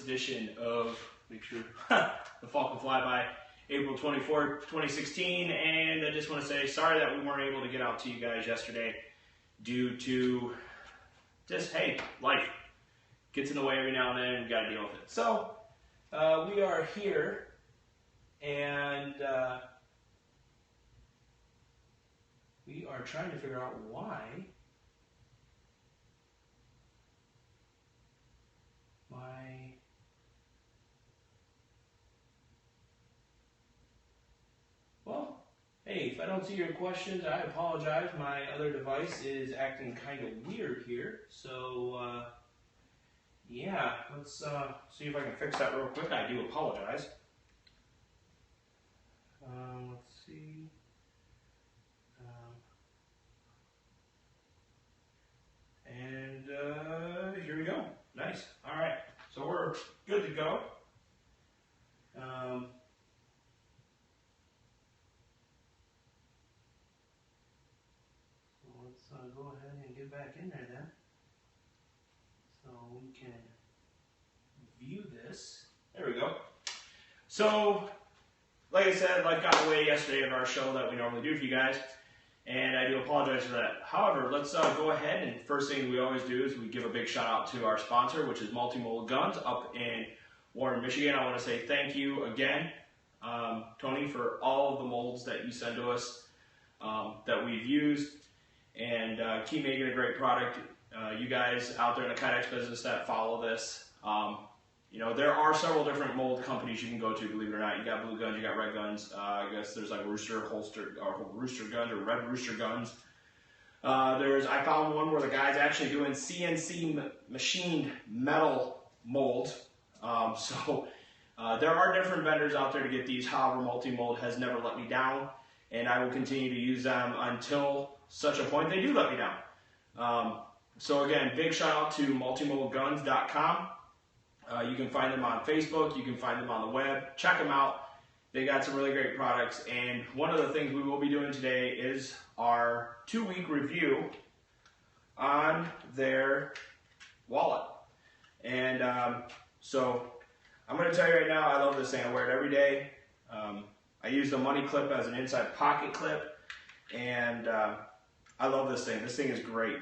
edition of, make sure, the Falcon Fly By, April 24th, 2016. And I just want to say sorry that we weren't able to get out to you guys yesterday due to just, hey, life gets in the way every now and then and we got to deal with it. So we are here, and we are trying to figure out why well, hey, if I don't see your questions, I apologize. My other device is acting kind of weird here. So, yeah, let's see if I can fix that real quick. I do apologize. Let's see. Here we go. Nice. All right. So we're good to go. So let's go ahead and get back in there then, so we can view this. There we go. So, like I said, life got in the way yesterday of our show that we normally do for you guys, and I do apologize for that. However, let's go ahead, and first thing we always do is we give a big shout out to our sponsor, which is Multi-Mold Guns up in Warren, Michigan. I want to say thank you again, Tony, for all of the molds that you send to us that we've used, and keep making a great product. You guys out there in the Kydex business that follow this, you know, there are several different mold companies you can go to, believe it or not. You got blue guns, you got red guns. I guess there's like rooster guns or red rooster guns. I found one where the guy's actually doing CNC machined metal molds. There are different vendors out there to get these. However, Multi-Mold has never let me down, and I will continue to use them until such a point they do let me down. So again, big shout out to multimoldguns.com. You can find them on Facebook, you can find them on the web, check them out. They got some really great products, and one of the things we will be doing today is our 2-week review on their wallet. And so I'm going to tell you right now, I love this thing. I wear it every day. I use the money clip as an inside pocket clip, and I love this thing. This thing is great.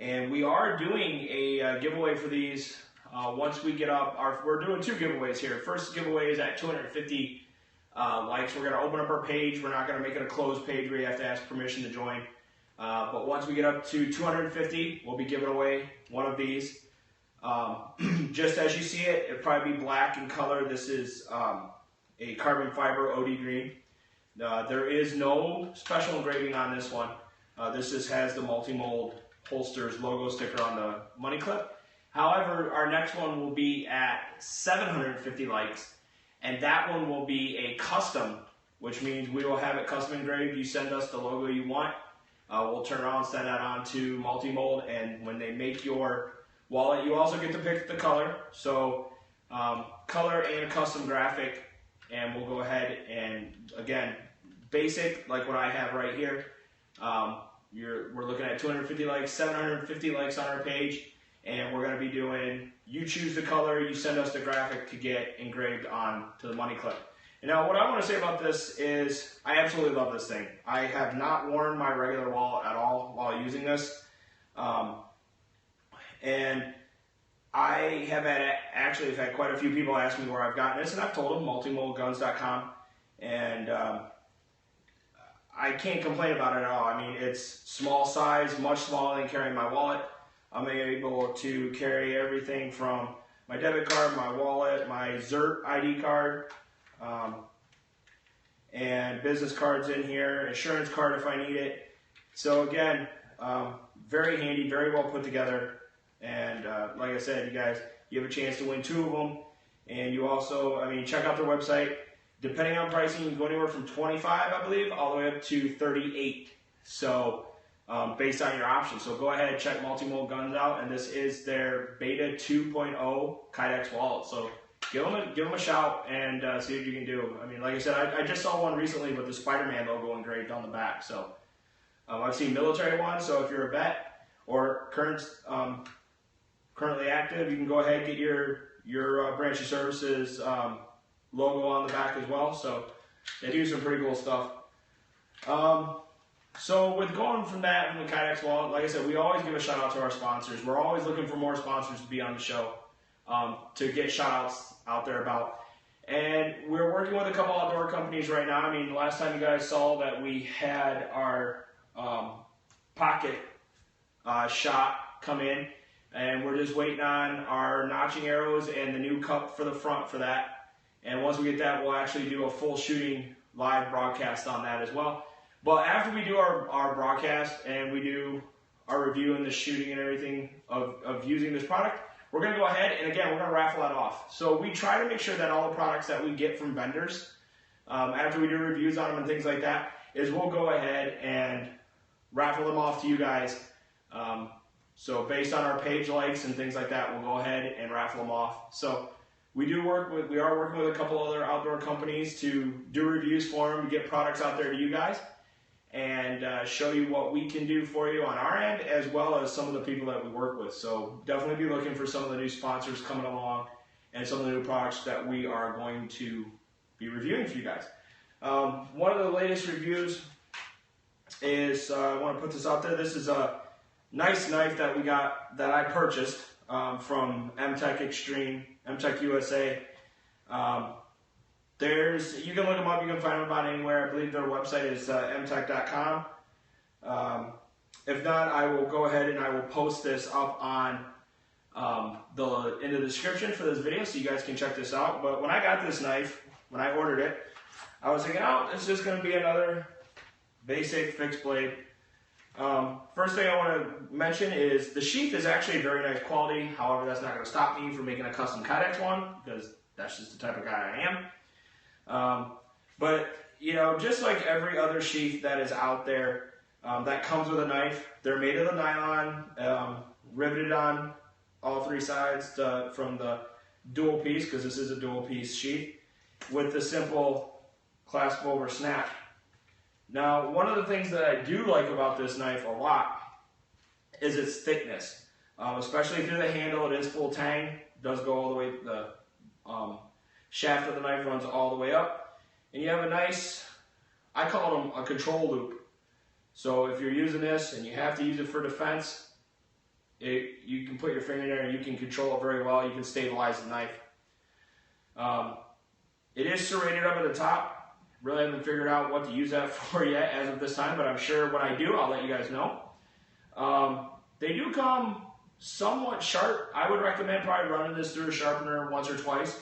And we are doing a giveaway for these. Once we get up, we're doing 2 giveaways here. First giveaway is at 250 likes. We're going to open up our page. We're not going to make it a closed page where you have to ask permission to join. But once we get up to 250, we'll be giving away one of these. Just as you see it, it'll probably be black in color. This is a carbon fiber OD green. There is no special engraving on this one. This just has the Multi-Mold Holsters logo sticker on the money clip. However, our next one will be at 750 likes, and that one will be a custom, which means we will have it custom engraved. You send us the logo you want, we'll turn around and send that on to Multi-Mold, and when they make your wallet, you also get to pick the color. So color and custom graphic, and we'll go ahead and, again, basic, like what I have right here. We're looking at 250 likes, 750 likes on our page. And we're going to be doing, you choose the color, you send us the graphic to get engraved on to the money clip. And now what I want to say about this is, I absolutely love this thing. I have not worn my regular wallet at all while using this. And I have actually had quite a few people ask me where I've gotten this, and I've told them, multimoldguns.com. And I can't complain about it at all. I mean, it's small size, much smaller than carrying my wallet. I'm able to carry everything from my debit card, my wallet, my Zert ID card, and business cards in here, insurance card if I need it. So again, very handy, very well put together. And like I said, you guys, you have a chance to win 2 of them. And you also, I mean, check out their website. Depending on pricing, you can go anywhere from 25, I believe, all the way up to 38. So based on your options. So go ahead, check Multi-Mold Guns out, and this is their Beta 2.0 Kydex wallet. So give them a shout and see what you can do. I mean, like I said, I just saw one recently with the Spider-Man logo engraved on the back. So I've seen military ones, so if you're a vet or currently active, you can go ahead and get Branchy Services logo on the back as well. So they do some pretty cool stuff. So with going from that and the Kydex wallet, like I said, we always give a shout out to our sponsors. We're always looking for more sponsors to be on the show, to get shout outs out there about. And we're working with a couple outdoor companies right now. I mean, last time you guys saw that we had our pocket shot come in, and we're just waiting on our notching arrows and the new cup for the front for that. And once we get that, we'll actually do a full shooting live broadcast on that as well. But after we do our broadcast and we do our review and the shooting and everything of using this product, we're going to go ahead and again, we're going to raffle that off. So we try to make sure that all the products that we get from vendors, after we do reviews on them and things like that, is we'll go ahead and raffle them off to you guys. So based on our page likes and things like that, we'll go ahead and raffle them off. So we are working with a couple other outdoor companies to do reviews for them, get products out there to you guys, and show you what we can do for you on our end, as well as some of the people that we work with. So definitely be looking for some of the new sponsors coming along and some of the new products that we are going to be reviewing for you guys. One of the latest reviews is, I want to put this out there, this is a nice knife that we got, that I purchased from MTech Extreme, MTech USA. You can look them up, you can find them about anywhere. I believe their website is mtech.com. If not, I will go ahead and I will post this up on in the description for this video so you guys can check this out. But when I got this knife, when I ordered it, I was thinking, oh, it's just going to be another basic fixed blade. First thing I want to mention is the sheath is actually very nice quality. However, that's not going to stop me from making a custom Kydex one, because that's just the type of guy I am. But, you know, just like every other sheath that is out there that comes with a knife, they're made of the nylon, riveted on all three sides from the dual piece, because this is a dual piece sheath, with the simple clasp over snap. Now, one of the things that I do like about this knife a lot is its thickness, especially through the handle. It is full tang, it does go all the way, the shaft of the knife runs all the way up, and you have a nice, I call them a control loop. So if you're using this and you have to use it for defense, you can put your finger in there and you can control it very well. You can stabilize the knife. It is serrated up at the top. Really haven't figured out what to use that for yet as of this time, but I'm sure when I do, I'll let you guys know. They do come somewhat sharp. I would recommend probably running this through a sharpener once or twice,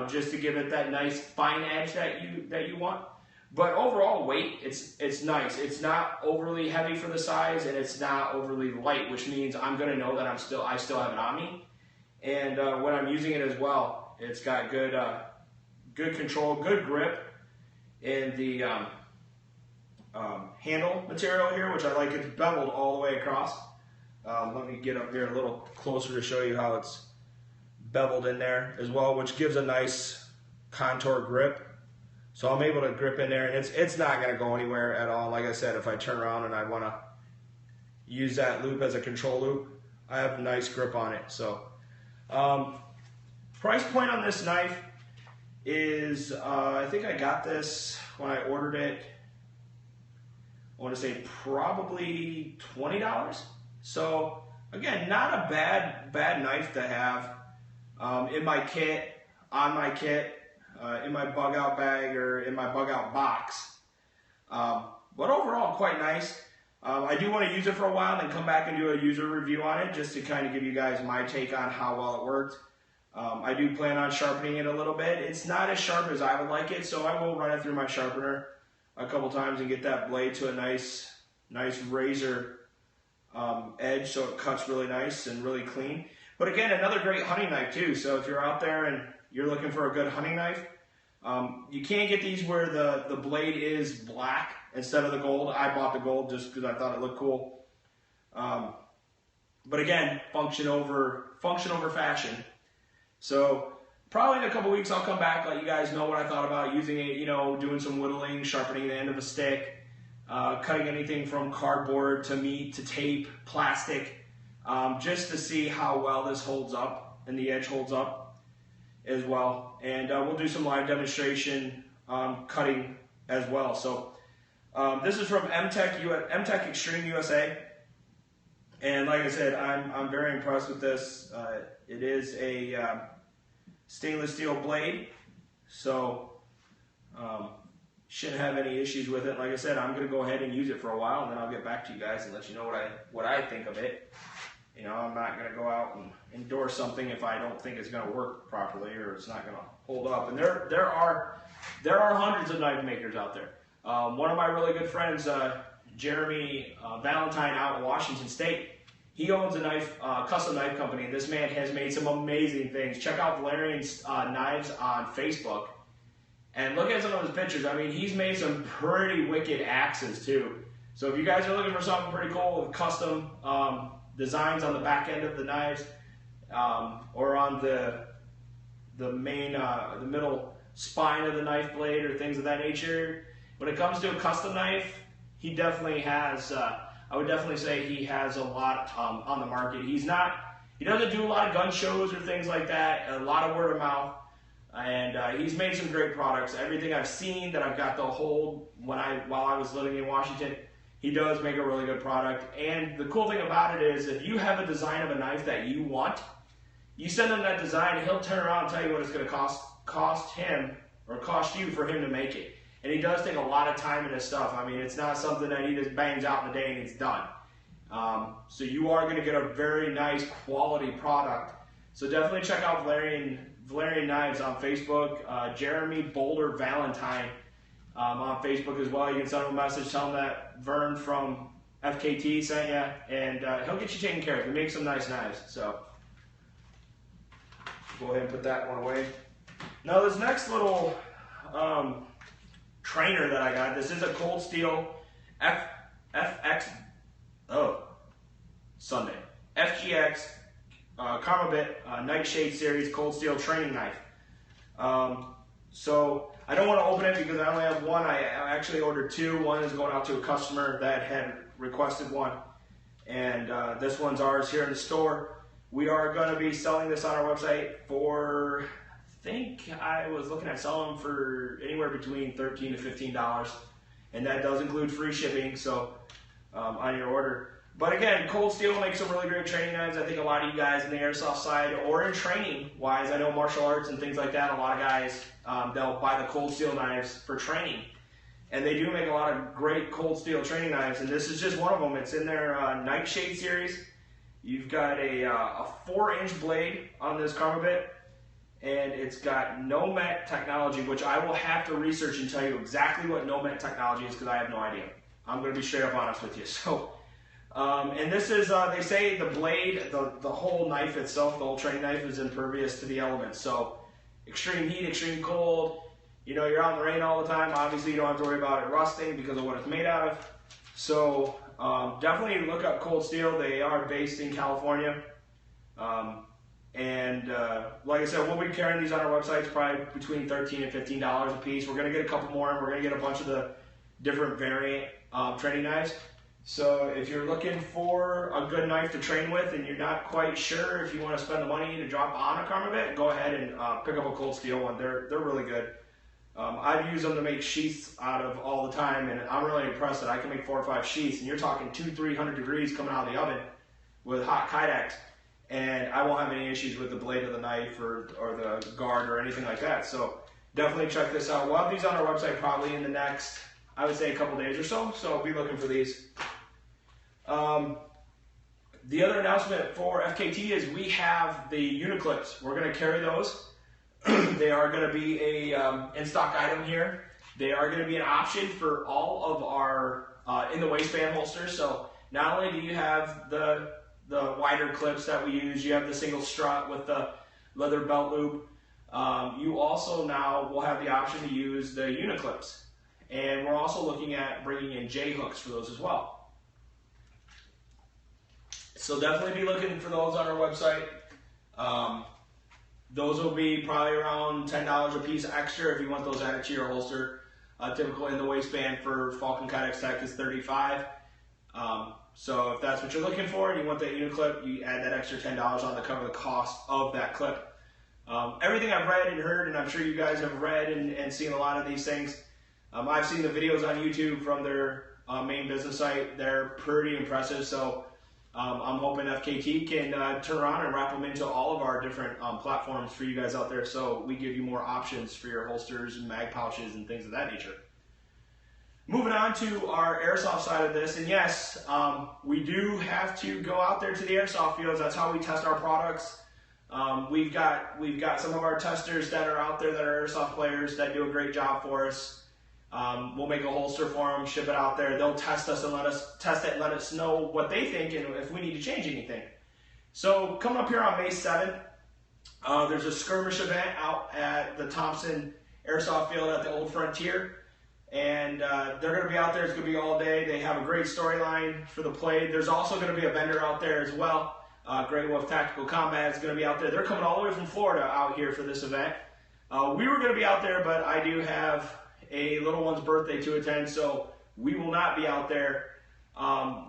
just to give it that nice fine edge that you want. But overall weight, it's nice. It's not overly heavy for the size, and it's not overly light, which means I'm going to know that I still have it on me. And when I'm using it as well, it's got good control, good grip in the handle material here, which I like. It's beveled all the way across. Let me get up here a little closer to show you how it's beveled in there as well, which gives a nice contour grip. So I'm able to grip in there, and it's not going to go anywhere at all. Like I said, if I turn around and I want to use that loop as a control loop, I have a nice grip on it. So price point on this knife is, I think I got this when I ordered it, I want to say probably $20. So again, not a bad knife to have in my kit, on my kit, in my bug out bag, or in my bug out box. But overall, quite nice. I do want to use it for a while and then come back and do a user review on it, just to kind of give you guys my take on how well it worked. I do plan on sharpening it a little bit. It's not as sharp as I would like it, so I will run it through my sharpener a couple times and get that blade to a nice razor edge, so it cuts really nice and really clean. But again, another great hunting knife too. So if you're out there and you're looking for a good hunting knife, you can get these where the blade is black instead of the gold. I bought the gold just because I thought it looked cool. But again, function over fashion. So probably in a couple weeks I'll come back, let you guys know what I thought about using it, you know, doing some whittling, sharpening the end of a stick, cutting anything from cardboard to meat to tape, plastic, just to see how well this holds up and the edge holds up. as well, and we'll do some live demonstration cutting as well. So this is from MTech Extreme USA, and like I said, I'm very impressed with this. It is a stainless steel blade, so shouldn't have any issues with it. Like I said, I'm going to go ahead and use it for a while, and then I'll get back to you guys and let you know what I think of it. You know, I'm not going to go out and endorse something if I don't think it's going to work properly or it's not going to hold up. And there are hundreds of knife makers out there. One of my really good friends, Jeremy Valentine, out in Washington State, he owns a custom knife company, and this man has made some amazing things. Check out Valerian's Knives on Facebook and look at some of his pictures. I mean, he's made some pretty wicked axes too. So if you guys are looking for something pretty cool with custom designs on the back end of the knives, or on the main, the middle spine of the knife blade, or things of that nature, when it comes to a custom knife, he definitely has. I would definitely say he has a lot on the market. He doesn't do a lot of gun shows or things like that. A lot of word of mouth, and he's made some great products. Everything I've seen that I've got to hold while I was living in Washington, he does make a really good product. And the cool thing about it is, if you have a design of a knife that you want, you send him that design, and he'll turn around and tell you what it's going to cost him or cost you for him to make it. And he does take a lot of time in his stuff. I mean, it's not something that he just bangs out in a day and it's done. So you are going to get a very nice quality product. So definitely check out Valerian Knives on Facebook. Jeremy Boulder Valentine on Facebook as well. You can send him a message, tell him that Vern from FKT sent you, and he'll get you taken care of. He makes some nice knives. So go ahead and put that one away. Now this next little trainer that I got, this is a Cold Steel FGX Karmabit Nightshade Series Cold Steel training knife. So I don't want to open it because I only have one. I actually ordered two. One is going out to a customer that had requested one, and this one's ours here in the store. We are going to be selling this on our website for, I think I was looking at selling them for anywhere between $13 to $15, and that does include free shipping, so on your order. But again, Cold Steel makes some really great training knives. I think a lot of you guys in the airsoft side, or in training wise, I know martial arts and things like that, a lot of guys, they'll buy the Cold Steel knives for training. And they do make a lot of great Cold Steel training knives, and this is just one of them. It's in their Nightshade series. You've got a 4-inch blade on this Karmabit, and it's got NOMET technology, which I will have to research and tell you exactly what NOMET technology is, because I have no idea. I'm going to be straight up honest with you. So, and this is, they say the blade, the whole knife itself, the whole training knife, is impervious to the elements. So extreme heat, extreme cold, you know, you're out in the rain all the time. Obviously, you don't have to worry about it rusting because of what it's made out of. So definitely look up Cold Steel. They are based in California. Like I said, we'll be carrying these on our website. It's probably between $13 and $15 a piece. We're going to get a couple more, and we're going to get a bunch of the different variant training knives. So if you're looking for a good knife to train with and you're not quite sure if you want to spend the money to drop on a Karmabit, go ahead and pick up a Cold Steel one. They're really good. I've used them to make sheaths out of all the time, and I'm really impressed that I can make 4 or 5 sheaths, and you're talking 200-300 degrees coming out of the oven with hot Kydex, and I won't have any issues with the blade of the knife or the guard or anything like that. So definitely check this out. We'll have these on our website probably in the next, I would say, a couple days or so, so be looking for these. The other announcement for FKT is we have the Uniclips. We're going to carry those. They are going to be a in-stock item here. They are going to be an option for all of our in the waistband holsters. So not only do you have the wider clips that we use, you have the single strut with the leather belt loop. You also now will have the option to use the Uniclips. And we're also looking at bringing in J-hooks for those as well. So definitely be looking for those on our website. Those will be probably around $10 a piece extra if you want those added to your holster. Typical in the waistband for Falcon Kydex Tech is $35. So if that's what you're looking for and you want that Uniclip, you add that extra $10 on to cover the cost of that clip. Everything I've read and heard, and I'm sure you guys have read and seen a lot of these things. I've seen the videos on YouTube from their main business site. They're pretty impressive. So I'm hoping FKT can turn around and wrap them into all of our different platforms for you guys out there, so we give you more options for your holsters and mag pouches and things of that nature. Moving on to our airsoft side of this, and yes, we do have to go out there to the airsoft fields. That's how we test our products. We've got some of our testers that are out there that are airsoft players that do a great job for us. We'll make a holster for them, ship it out there. They'll test us and let us test it and let us know what they think and if we need to change anything. So coming up here on May 7th, there's a skirmish event out at the Thompson Airsoft Field at the Old Frontier. And they're going to be out there. It's going to be all day. They have a great storyline for the play. There's also going to be a vendor out there as well. Grey Wolf Tactical Combat is going to be out there. They're coming all the way from Florida out here for this event. We were going to be out there, but I do have a little one's birthday to attend, so we will not be out there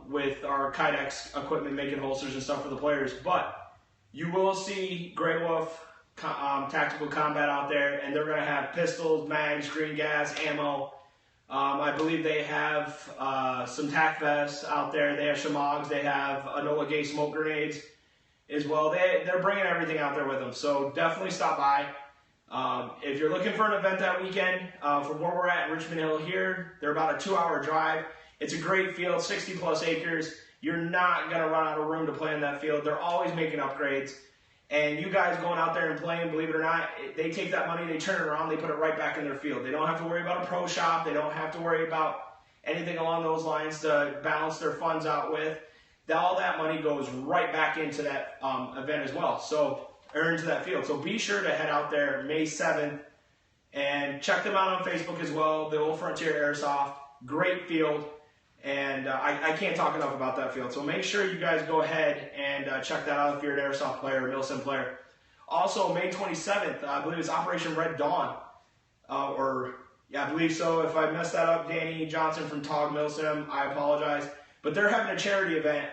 with our Kydex equipment making holsters and stuff for the players. But you will see Grey Wolf Tactical Combat out there, and they're going to have pistols, mags, green gas, ammo. I believe they have some tac vests out there. They have shamags. They have Enola Gay smoke grenades as well. They're bringing everything out there with them. So definitely stop by. If you're looking for an event that weekend, from where we're at in Richmond Hill here, they're about a 2-hour drive. It's a great field, 60 plus acres. You're not going to run out of room to play in that field. They're always making upgrades. And you guys going out there and playing, believe it or not, they take that money, they turn it around, they put it right back in their field. They don't have to worry about a pro shop. They don't have to worry about anything along those lines to balance their funds out with. All that money goes right back into that event as well, or into that field. So be sure to head out there May 7th and check them out on Facebook as well, the Old Frontier Airsoft. Great field. And I can't talk enough about that field. So make sure you guys go ahead and check that out if you're an airsoft player, Milsim player. Also, May 27th, I believe it's Operation Red Dawn. I believe so. If I messed that up, Danny Johnson from Tog Milsim, I apologize. But they're having a charity event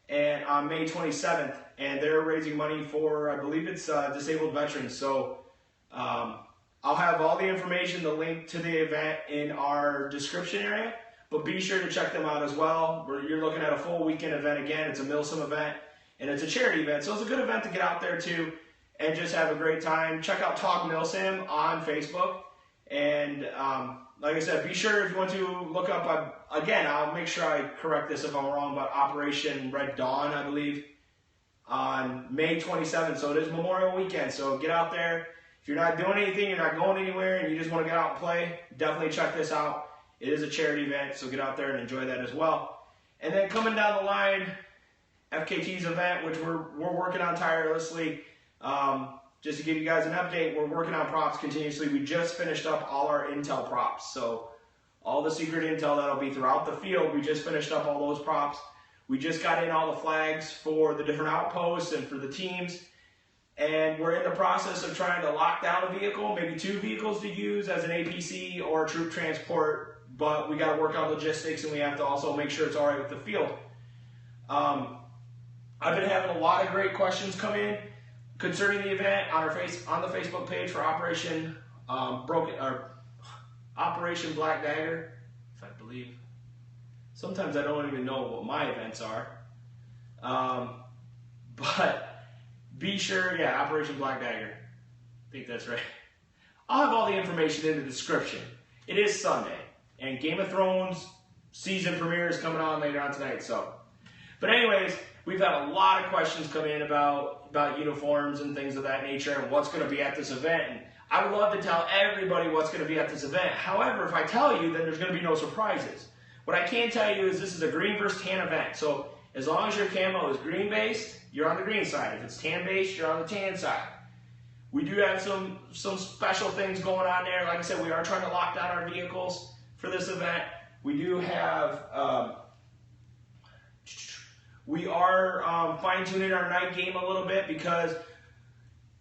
and on May 27th, and they're raising money for, I believe it's disabled veterans. So I'll have all the information, the link to the event in our description area. But be sure to check them out as well. You're looking at a full weekend event again. It's a Milsim event, and it's a charity event. So it's a good event to get out there too and just have a great time. Check out Talk Milsim on Facebook. And like I said, be sure if you want to look up, again, I'll make sure I correct this if I'm wrong, but Operation Red Dawn, I believe, on May 27th. So it is Memorial Weekend. So get out there. If you're not doing anything, you're not going anywhere, and you just want to get out and play, definitely check this out. It is a charity event, so get out there and enjoy that as well. And then coming down the line, FKT's event, which we're working on tirelessly. Just to give you guys an update, we're working on props continuously. We just finished up all our intel props. So all the secret intel that'll be throughout the field, we just finished up all those props. We just got in all the flags for the different outposts and for the teams. And we're in the process of trying to lock down a vehicle, maybe 2 vehicles to use as an APC or a troop transport. But we got to work out logistics, and we have to also make sure it's all right with the field. I've been having a lot of great questions come in concerning the event on the Facebook page for Operation Operation Black Dagger, if I believe. Sometimes I don't even know what my events are. But be sure, Operation Black Dagger. I think that's right. I'll have all the information in the description. It is Sunday. And Game of Thrones season premiere is coming on later on tonight. But anyways, we've had a lot of questions come in about uniforms and things of that nature and what's going to be at this event. And I would love to tell everybody what's going to be at this event. However, if I tell you, then there's going to be no surprises. What I can tell you is this is a green versus tan event. So as long as your camo is green based, you're on the green side. If it's tan based, you're on the tan side. We do have some special things going on there. Like I said, we are trying to lock down our vehicles for this event. We do have, we are fine-tuning our night game a little bit because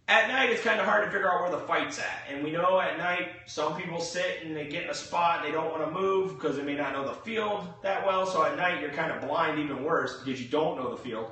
at night it's kind of hard to figure out where the fight's at. And we know at night some people sit and they get in a spot and they don't want to move because they may not know the field that well. So at night you're kind of blind, even worse, because you don't know the field.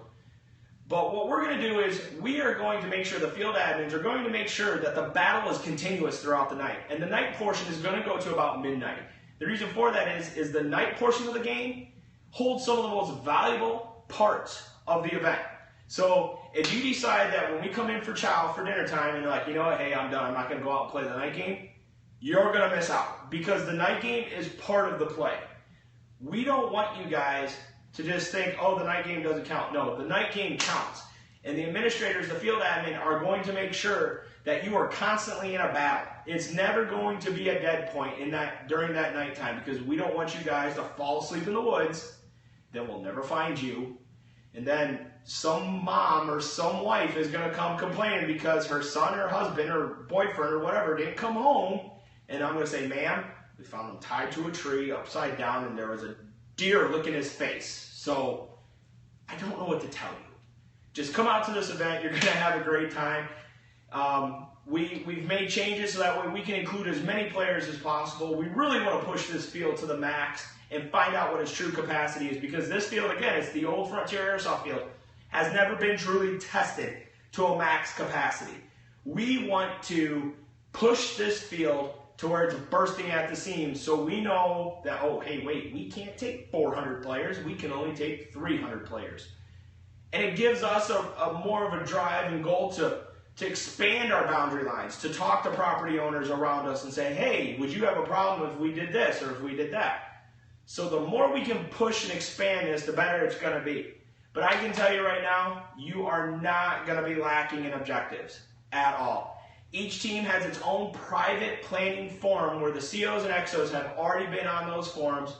But what we're going to do is we are going to make sure, the field admins are going to make sure that the battle is continuous throughout the night. And the night portion is going to go to about midnight. The reason for that is the night portion of the game holds some of the most valuable parts of the event. So if you decide that when we come in for chow for dinner time and you're like, you know what, hey, I'm done, I'm not going to go out and play the night game, you're going to miss out because the night game is part of the play. We don't want you guys to just think, oh, the night game doesn't count. No, the night game counts. And the administrators, the field admin, are going to make sure that you are constantly in a battle. It's never going to be a dead point during that nighttime because we don't want you guys to fall asleep in the woods. Then we'll never find you. And then some mom or some wife is going to come complaining because her son or husband or boyfriend or whatever didn't come home. And I'm going to say, ma'am, we found him tied to a tree upside down and there was a deer licking his face. So I don't know what to tell you. Just come out to this event. You're going to have a great time. We've made changes so that way we can include as many players as possible. We really want to push this field to the max and find out what its true capacity is because this field, again, it's the old Frontier Airsoft field, has never been truly tested to a max capacity. We want to push this field to where it's bursting at the seams so we know that, oh, hey, wait, we can't take 400 players. We can only take 300 players. And it gives us a more of a drive and goal to expand our boundary lines, to talk to property owners around us and say, hey, would you have a problem if we did this or if we did that? So the more we can push and expand this, the better it's going to be. But I can tell you right now, you are not going to be lacking in objectives at all. Each team has its own private planning forum where the COs and XOs have already been on those forums.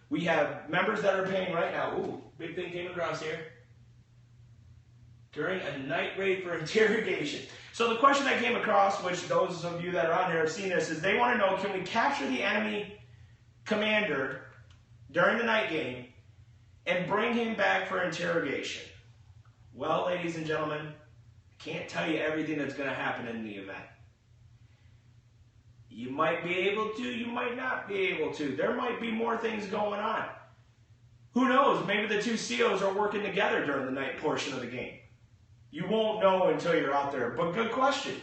We have members that are paying right now. Ooh, big thing came across here. During a night raid for interrogation. So the question that came across, which those of you that are on here have seen this, is they want to know, can we capture the enemy commander during the night game and bring him back for interrogation? Well, ladies and gentlemen, I can't tell you everything that's going to happen in the event. You might be able to, you might not be able to. There might be more things going on. Who knows? Maybe the two COs are working together during the night portion of the game. You won't know until you're out there, but good question.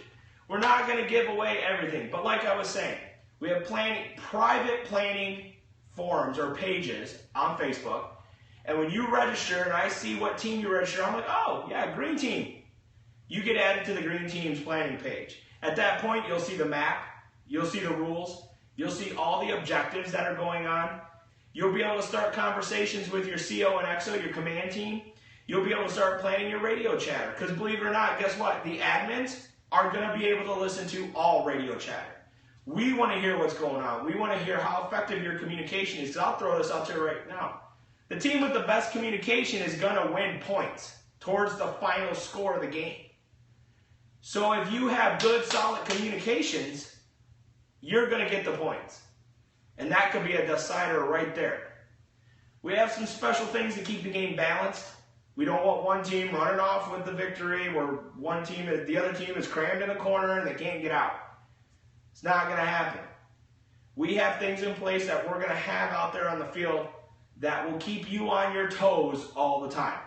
We're not going to give away everything, but like I was saying, we have private planning forums or pages on Facebook, and when you register and I see what team you register, I'm like, oh, yeah, green team. You get added to the green team's planning page. At that point, you'll see the map, you'll see the rules, you'll see all the objectives that are going on. You'll be able to start conversations with your CO and XO, your command team. You'll be able to start planning your radio chatter. Because believe it or not, guess what? The admins are going to be able to listen to all radio chatter. We want to hear what's going on. We want to hear how effective your communication is. Because I'll throw this out there right now. The team with the best communication is going to win points towards the final score of the game. So if you have good, solid communications, you're going to get the points. And that could be a decider right there. We have some special things to keep the game balanced. We don't want one team running off with the victory where the other team is crammed in a corner and they can't get out. It's not going to happen. We have things in place that we're going to have out there on the field that will keep you on your toes all the time.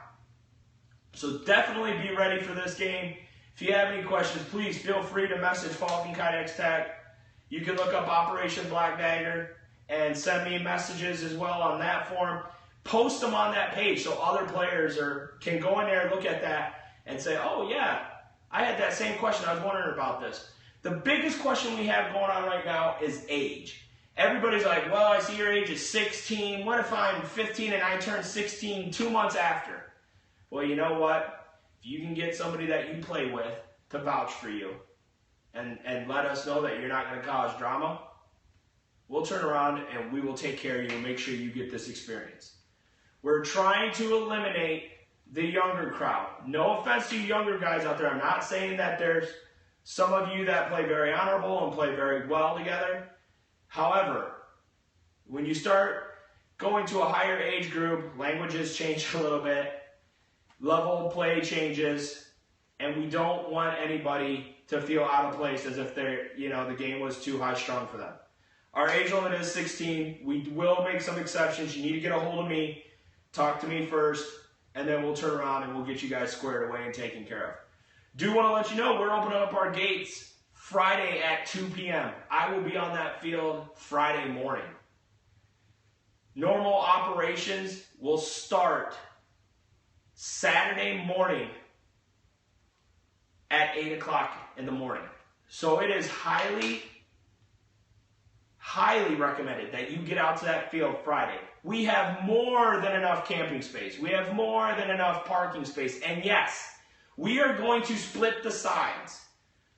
So definitely be ready for this game. If you have any questions, please feel free to message Falcon Kydex Tech. You can look up Operation Black Dagger and send me messages as well on that forum. Post them on that page so other players can go in there and look at that and say, oh yeah, I had that same question. I was wondering about this. The biggest question we have going on right now is age. Everybody's like, well, I see your age is 16. What if I'm 15 and I turn 16 2 months after? Well, you know what? If you can get somebody that you play with to vouch for you and let us know that you're not going to cause drama, we'll turn around and we will take care of you and make sure you get this experience. We're trying to eliminate the younger crowd. No offense to you younger guys out there. I'm not saying that there's some of you that play very honorable and play very well together. However, when you start going to a higher age group, languages change a little bit, level of play changes, and we don't want anybody to feel out of place as if the game was too high strung for them. Our age limit is 16. We will make some exceptions. You need to get a hold of me. Talk to me first. and then we'll turn around and we'll get you guys squared away and taken care of. Do want to let you know we're opening up our gates Friday at 2 p.m. I will be on that field Friday morning. Normal operations will start Saturday morning at 8 o'clock in the morning. So it is highly recommended that you get out to that field Friday. We have more than enough camping space. We have more than enough parking space. And yes, we are going to split the sides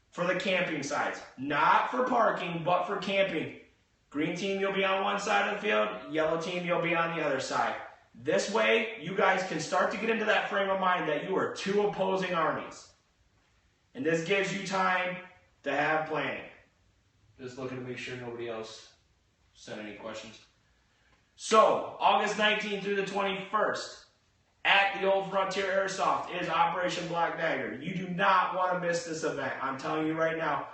for the camping sides. Not for parking, but for camping. Green team, you'll be on one side of the field. Yellow team, you'll be on the other side. This way, you guys can start to get into that frame of mind that you are two opposing armies. And this gives you time to have planning. Just looking to make sure nobody else sent any questions. So, August 19th through the 21st, at the Old Frontier Airsoft is Operation Black Dagger. You do not want to miss this event. I'm telling you right now,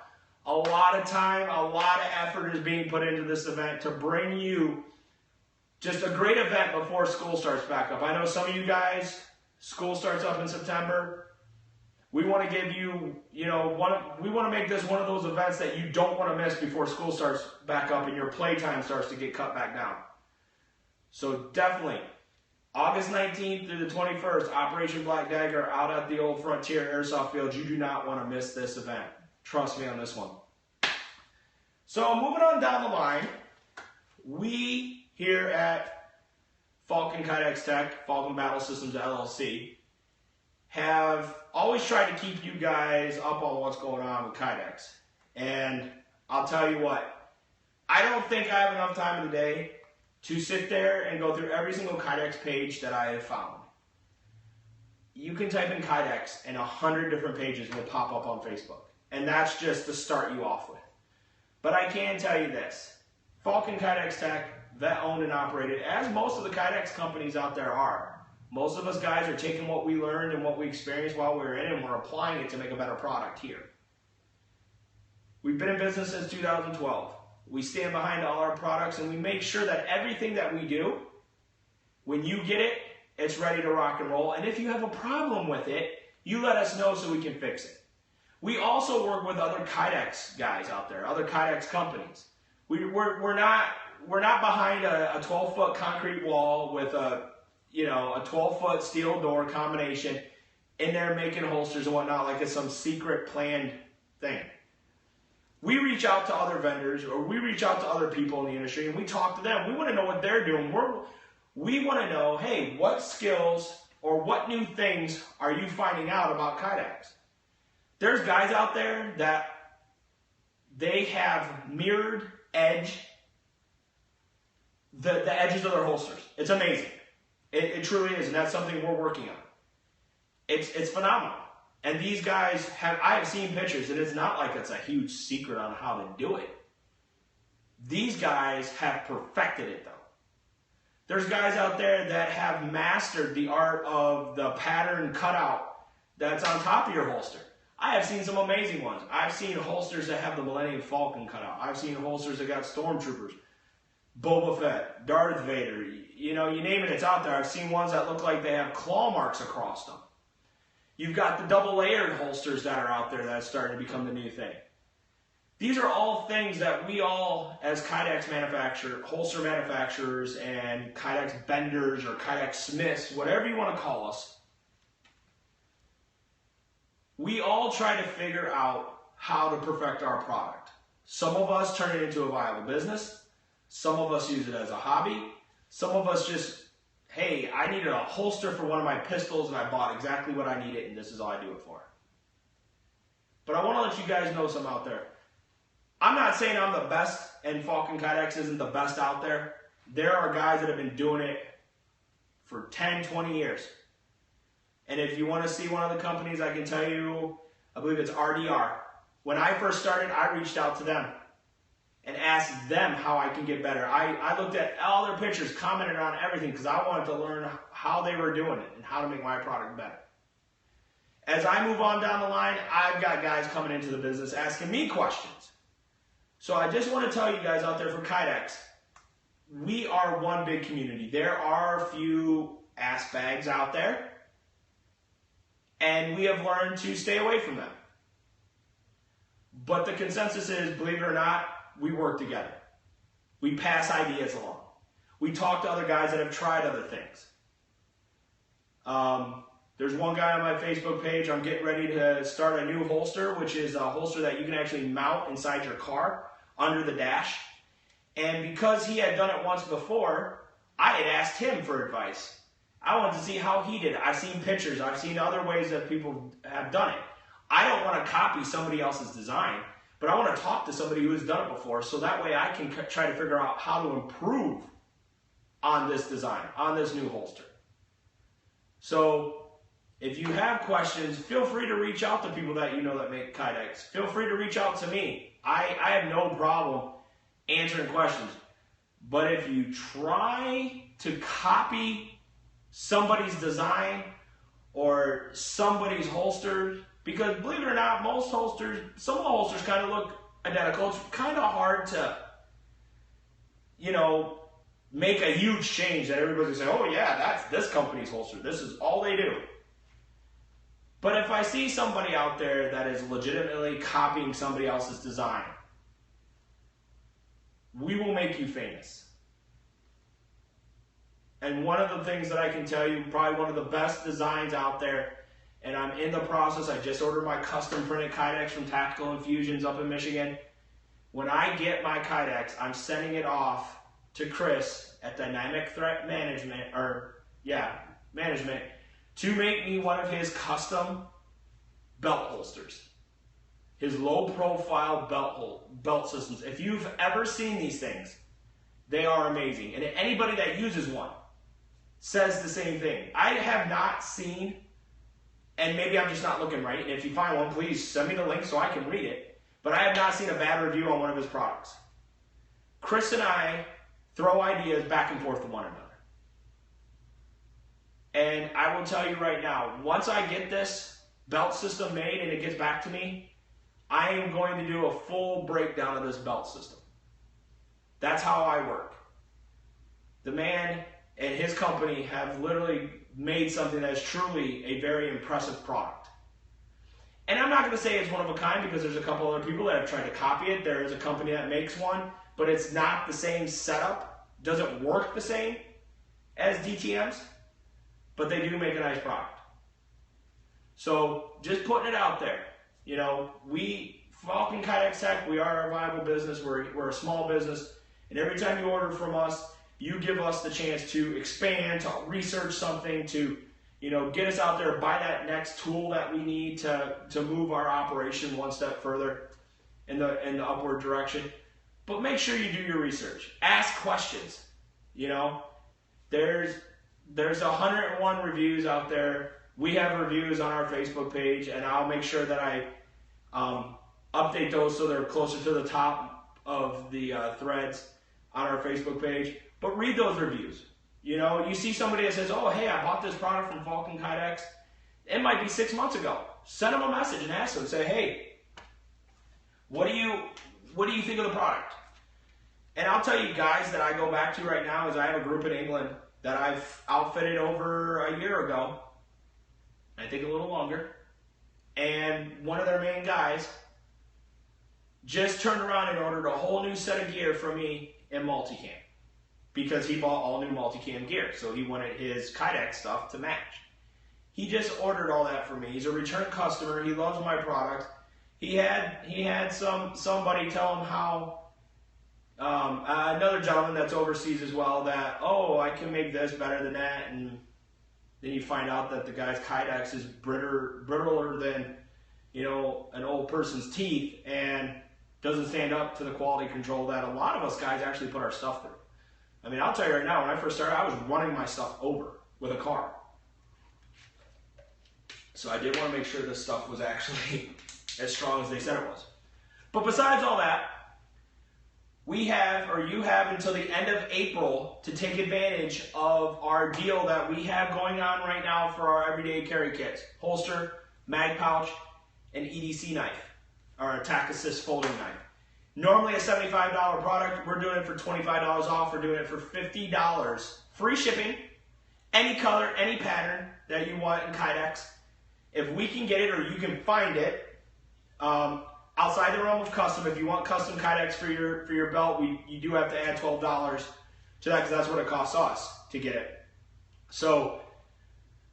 a lot of time, a lot of effort is being put into this event to bring you just a great event before school starts back up. I know some of you guys, school starts up in September. We want to give you, we want to make this one of those events that you don't want to miss before school starts back up and your playtime starts to get cut back down. So definitely, August 19th through the 21st, Operation Black Dagger out at the Old Frontier Airsoft Field. You do not want to miss this event. Trust me on this one. So moving on down the line, we here at Falcon Kydex Tech, Falcon Battle Systems LLC, have always tried to keep you guys up on what's going on with Kydex. And I'll tell you what, I don't think I have enough time in the day to sit there and go through every single Kydex page that I have found. You can type in Kydex and 100 different pages will pop up on Facebook. And that's just to start you off with. But I can tell you this, Falcon Kydex Tech, vet owned and operated, as most of the Kydex companies out there are. Most of us guys are taking what we learned and what we experienced while we were in and we're applying it to make a better product here. We've been in business since 2012. We stand behind all our products and we make sure that everything that we do, when you get it, it's ready to rock and roll. And if you have a problem with it, you let us know so we can fix it. We also work with other Kydex guys out there, other Kydex companies. We're not behind a 12-foot concrete wall with a 12-foot steel door combination in there making holsters and whatnot like it's some secret planned thing. We reach out to other vendors or we reach out to other people in the industry and we talk to them. We want to know what they're doing. We want to know, hey, what skills or what new things are you finding out about Kydex? There's guys out there that they have mirrored edge, the edges of their holsters. It's amazing. It truly is, and that's something we're working on. It's phenomenal. And these guys I have seen pictures, and it's not like it's a huge secret on how to do it. These guys have perfected it, though. There's guys out there that have mastered the art of the pattern cutout that's on top of your holster. I have seen some amazing ones. I've seen holsters that have the Millennium Falcon cutout. I've seen holsters that got Stormtroopers, Boba Fett, Darth Vader. You name it, it's out there. I've seen ones that look like they have claw marks across them. You've got the double-layered holsters that are out there that's starting to become the new thing. These are all things that we all, as Kydex holster manufacturers and Kydex benders or Kydex smiths, whatever you want to call us, we all try to figure out how to perfect our product. Some of us turn it into a viable business. Some of us use it as a hobby. Some of us just, hey, I needed a holster for one of my pistols and I bought exactly what I needed and this is all I do it for. But I want to let you guys know something out there. I'm not saying I'm the best and Falcon Kydex isn't the best out there. There are guys that have been doing it for 10, 20 years. And if you want to see one of the companies, I can tell you, I believe it's RDR. When I first started, I reached out to them and asked them how I can get better. I looked at all their pictures, commented on everything because I wanted to learn how they were doing it and how to make my product better. As I move on down the line, I've got guys coming into the business asking me questions. So I just want to tell you guys out there for Kydex, we are one big community. There are a few ass bags out there And we have learned to stay away from them. But the consensus is, believe it or not, we work together. We pass ideas along. We talk to other guys that have tried other things. There's one guy on my Facebook page, I'm getting ready to start a new holster, which is a holster that you can actually mount inside your car under the dash. And because he had done it once before, I had asked him for advice. I wanted to see how he did it. I've seen pictures. I've seen other ways that people have done it. I don't want to copy somebody else's design, but I want to talk to somebody who has done it before, so that way I can try to figure out how to improve on this design, on this new holster. So if you have questions, feel free to reach out to people that you know that make Kydex. Feel free to reach out to me. I have no problem answering questions. But if you try to copy somebody's design or somebody's holster, because believe it or not, most holsters, some of the holsters kind of look identical. It's kind of hard to, make a huge change that everybody say, oh yeah, that's this company's holster. This is all they do. But if I see somebody out there that is legitimately copying somebody else's design, we will make you famous. And one of the things that I can tell you, probably one of the best designs out there, and I'm in the process, I just ordered my custom printed Kydex from Tactical Infusions up in Michigan. When I get my Kydex, I'm sending it off to Chris at Dynamic Threat Management, to make me one of his custom belt holsters. His low profile belt systems. If you've ever seen these things, they are amazing. And anybody that uses one says the same thing. I have not seen, and maybe I'm just not looking right, and if you find one, please send me the link so I can read it, but I have not seen a bad review on one of his products. Chris and I throw ideas back and forth to one another. And I will tell you right now, once I get this belt system made and it gets back to me, I am going to do a full breakdown of this belt system. That's how I work. The man and his company have literally made something that is truly a very impressive product. And I'm not going to say it's one of a kind because there's a couple other people that have tried to copy it. There is a company that makes one, but it's not the same setup. Doesn't work the same as DTM's, but they do make a nice product. So just putting it out there. Falcon Kydex Tech, we are a viable business. We're a small business. And every time you order from us, you give us the chance to expand, to research something, to get us out there, buy that next tool that we need to move our operation one step further in the upward direction. But make sure you do your research. Ask questions. There's 101 reviews out there. We have reviews on our Facebook page, and I'll make sure that I update those so they're closer to the top of the threads on our Facebook page. But read those reviews. You see somebody that says, oh, hey, I bought this product from Falcon Kydex. It might be 6 months ago. Send them a message and ask them, say, hey, what do you think of the product? And I'll tell you guys that I go back to right now is I have a group in England that I've outfitted over a year ago. I think a little longer. And one of their main guys just turned around and ordered a whole new set of gear for me in multicam because he bought all new multicam gear. So he wanted his Kydex stuff to match. He just ordered all that for me. He's a return customer. He loves my product. He had somebody tell him how another gentleman that's overseas as well that, oh, I can make this better than that, and then you find out that the guy's Kydex is brittler than an old person's teeth and doesn't stand up to the quality control that a lot of us guys actually put our stuff through. I mean, I'll tell you right now, when I first started, I was running my stuff over with a car. So I did want to make sure this stuff was actually as strong as they said it was. But besides all that, you have until the end of April to take advantage of our deal that we have going on right now for our everyday carry kits. Holster, mag pouch, and EDC knife, or attack assist folding knife. Normally a $75 product, we're doing it for $25 off. We're doing it for $50. Free shipping, any color, any pattern that you want in Kydex. If we can get it or you can find it, outside the realm of custom, if you want custom Kydex for your belt, you do have to add $12 to that because that's what it costs us to get it. So,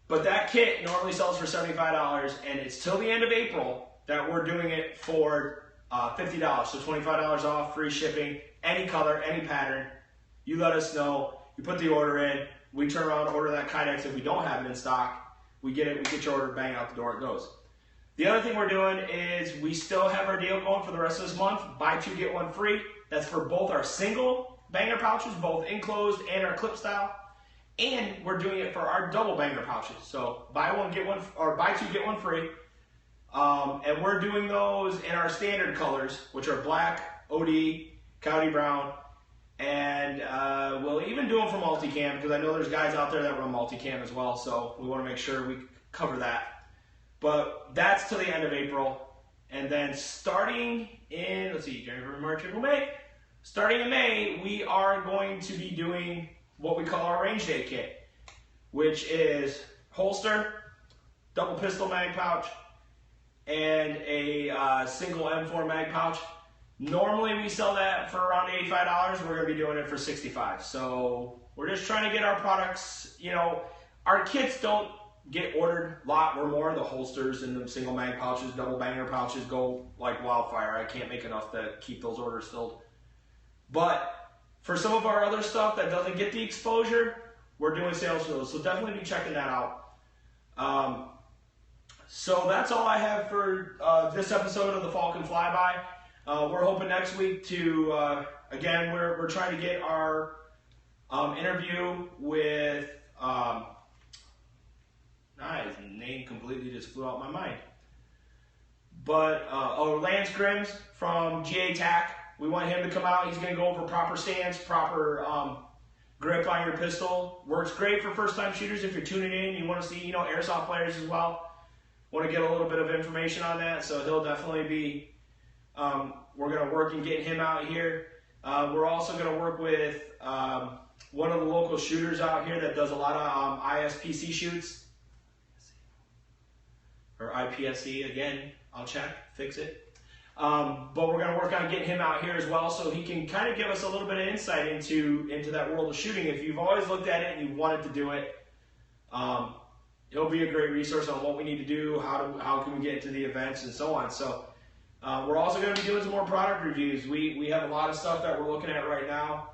but that kit normally sells for $75, and it's till the end of April that we're doing it for $50. So $25 off, free shipping, any color, any pattern. You let us know. You put the order in. We turn around and order that Kydex. If we don't have it in stock, we get it. We get your order, bang, out the door it goes. The other thing we're doing is we still have our deal going for the rest of this month. Buy two, get one free. That's for both our single banger pouches, both enclosed and our clip style. And we're doing it for our double banger pouches. So buy one, get one, or buy two, get one free. And we're doing those in our standard colors, which are black, OD, Coyote Brown, and we'll even do them for multicam because I know there's guys out there that run multicam as well. So we want to make sure we cover that. But that's to the end of April. And then starting in, let's see, January, March, April, May. Starting in May, we are going to be doing what we call our range day kit, which is holster, double pistol mag pouch, and a single M4 mag pouch. Normally we sell that for around $85. We're going to be doing it for $65. So we're just trying to get our products, you know, our kits don't get ordered a lot or more. The holsters and the single mag pouches, double banger pouches go like wildfire. I can't make enough to keep those orders filled. But for some of our other stuff that doesn't get the exposure, we're doing sales for those. So definitely be checking that out. So that's all I have for this episode of the Falcon Fly By. We're hoping next week to, again, we're trying to get our interview with, his name completely just flew out my mind. But, Lance Grims from GA TAC. We want him to come out. He's going to go over proper stance, proper grip on your pistol. Works great for first-time shooters if you're tuning in. You want to see, you know, airsoft players as well. Want to get a little bit of information on that. So he'll definitely be, we're going to work and get him out here. We're also going to work with one of the local shooters out here that does a lot of ISPC shoots. Or IPSC, again, I'll check, fix it. But we're going to work on getting him out here as well so he can kind of give us a little bit of insight into that world of shooting. If you've always looked at it and you wanted to do it, he'll be a great resource on what we need to do, how can we get into the events and so on. So we're also going to be doing some more product reviews. We have a lot of stuff that we're looking at right now.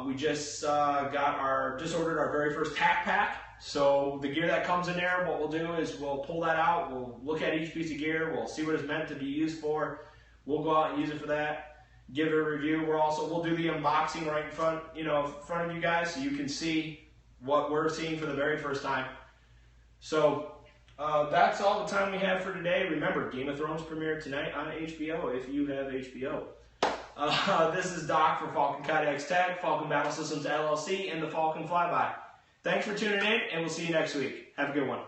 We just ordered our very first tack pack. So the gear that comes in there, what we'll do is we'll pull that out, we'll look at each piece of gear, we'll see what it's meant to be used for, we'll go out and use it for that, give it a review. We'll do the unboxing right in front of you guys so you can see what we're seeing for the very first time. So that's all the time we have for today. Remember, Game of Thrones premiered tonight on HBO if you have HBO. This is Doc for Falcon Kydex Tech, Falcon Battle Systems LLC, and the Falcon Flyby. Thanks for tuning in, and we'll see you next week. Have a good one.